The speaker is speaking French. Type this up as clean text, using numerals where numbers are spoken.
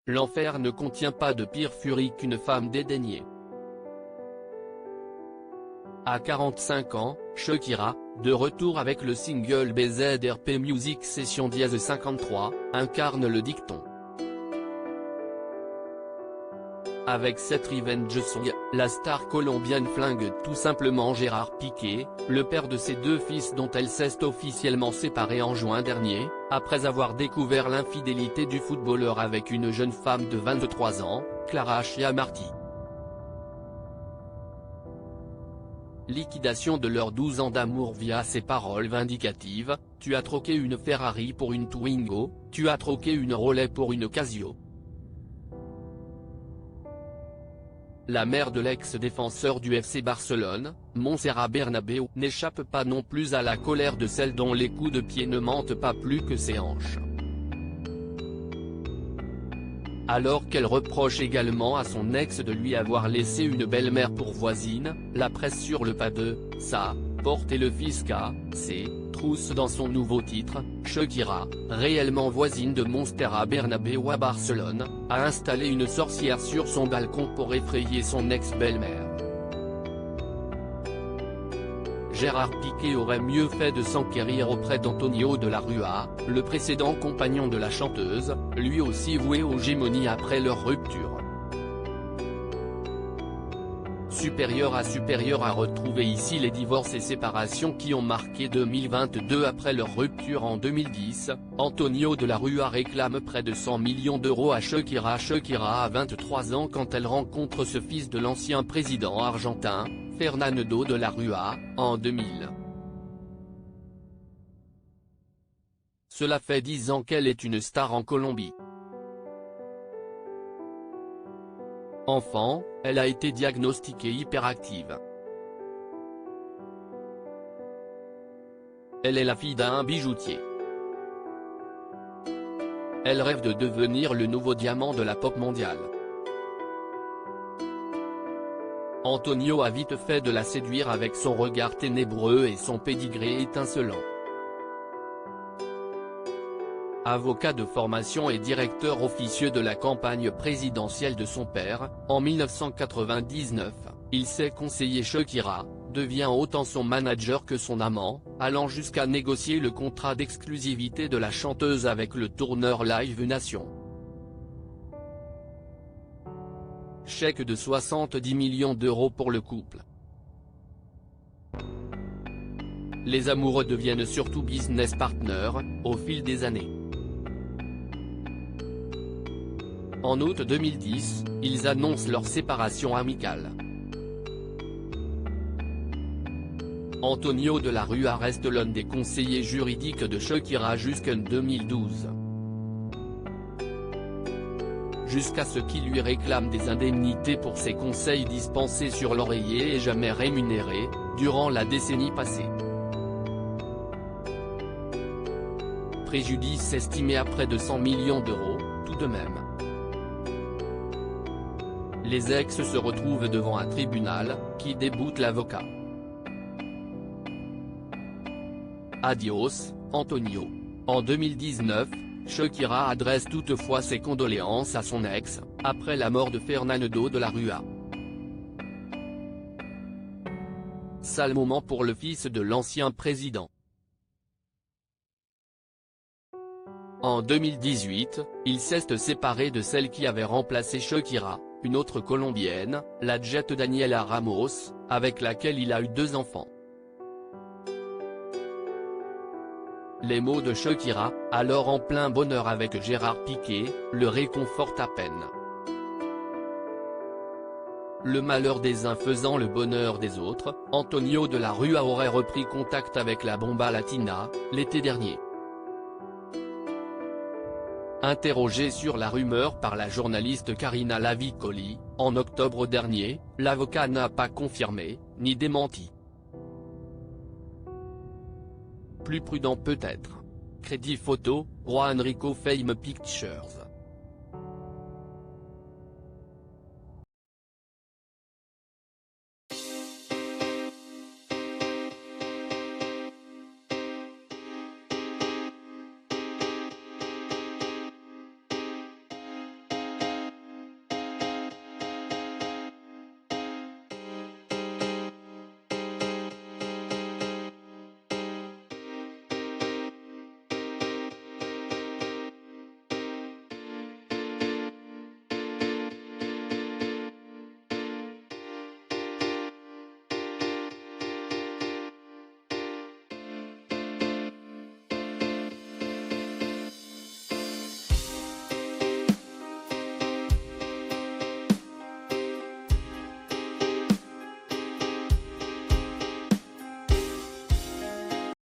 L'enfer ne contient pas de pire furie qu'une femme dédaignée. À 45 ans, Shakira, de retour avec le single BZRP Music Session 53, incarne le dicton. Avec cette revenge song, la star colombienne flingue tout simplement Gérard Piqué, le père de ses deux fils dont elle s'est officiellement séparée en juin dernier, après avoir découvert l'infidélité du footballeur avec une jeune femme de 23 ans, Clara Chiamarty. Liquidation de leurs 12 ans d'amour via ses paroles vindicatives: « Tu as troqué une Ferrari pour une Twingo, tu as troqué une Rolex pour une Casio ». La mère de l'ex-défenseur du FC Barcelone, Montserrat Bernabéu, n'échappe pas non plus à la colère de celle dont les coups de pied ne mentent pas plus que ses hanches. Alors qu'elle reproche également à son ex de lui avoir laissé une belle-mère pour voisine, la presse sur le pas de « sa » porte et le fisc s'est trousse dans son nouveau titre. Shakira, réellement voisine de Montserrat Bernabéu à Barcelone, a installé une sorcière sur son balcon pour effrayer son ex-belle-mère. Gérard Piqué aurait mieux fait de s'enquérir auprès d'Antonio de la Rúa, le précédent compagnon de la chanteuse, lui aussi voué aux gémonies après leur rupture. Supérieur à retrouver ici les divorces et séparations qui ont marqué 2022 après leur rupture en 2010, Antonio de la Rúa réclame près de 100 millions d'euros à Shakira. Shakira a 23 ans quand elle rencontre ce fils de l'ancien président argentin, Fernando de la Rúa, en 2000. Cela fait 10 ans qu'elle est une star en Colombie. Enfant, elle a été diagnostiquée hyperactive. Elle est la fille d'un bijoutier. Elle rêve de devenir le nouveau diamant de la pop mondiale. Antonio a vite fait de la séduire avec son regard ténébreux et son pédigré étincelant. Avocat de formation et directeur officieux de la campagne présidentielle de son père, en 1999, il s'est conseillé Shakira, devient autant son manager que son amant, allant jusqu'à négocier le contrat d'exclusivité de la chanteuse avec le tourneur Live Nation. Chèque de 70 millions d'euros pour le couple. Les amoureux deviennent surtout business partners, au fil des années. En août 2010, ils annoncent leur séparation amicale. Antonio de la Rúa reste l'un des conseillers juridiques de Shakira jusqu'en 2012. Jusqu'à ce qu'il lui réclame des indemnités pour ses conseils dispensés sur l'oreiller et jamais rémunérés, durant la décennie passée. Préjudice estimé à près de 100 millions d'euros, tout de même. Les ex se retrouvent devant un tribunal, qui déboute l'avocat. Adios, Antonio. En 2019, Shakira adresse toutefois ses condoléances à son ex, après la mort de Fernando de la Rúa. Sale moment pour le fils de l'ancien président. En 2018, il s'est séparé de celle qui avait remplacé Shakira, une autre colombienne, la Jet Daniela Ramos, avec laquelle il a eu 2 enfants. Les mots de Shakira, alors en plein bonheur avec Gérard Piqué, le réconfortent à peine. Le malheur des uns faisant le bonheur des autres, Antonio de la Rúa aurait repris contact avec la Bomba Latina, l'été dernier. Interrogé sur la rumeur par la journaliste Karina Lavicoli, en octobre dernier, l'avocat n'a pas confirmé, ni démenti. Plus prudent peut-être. Crédit photo, Juan Rico Fame Pictures.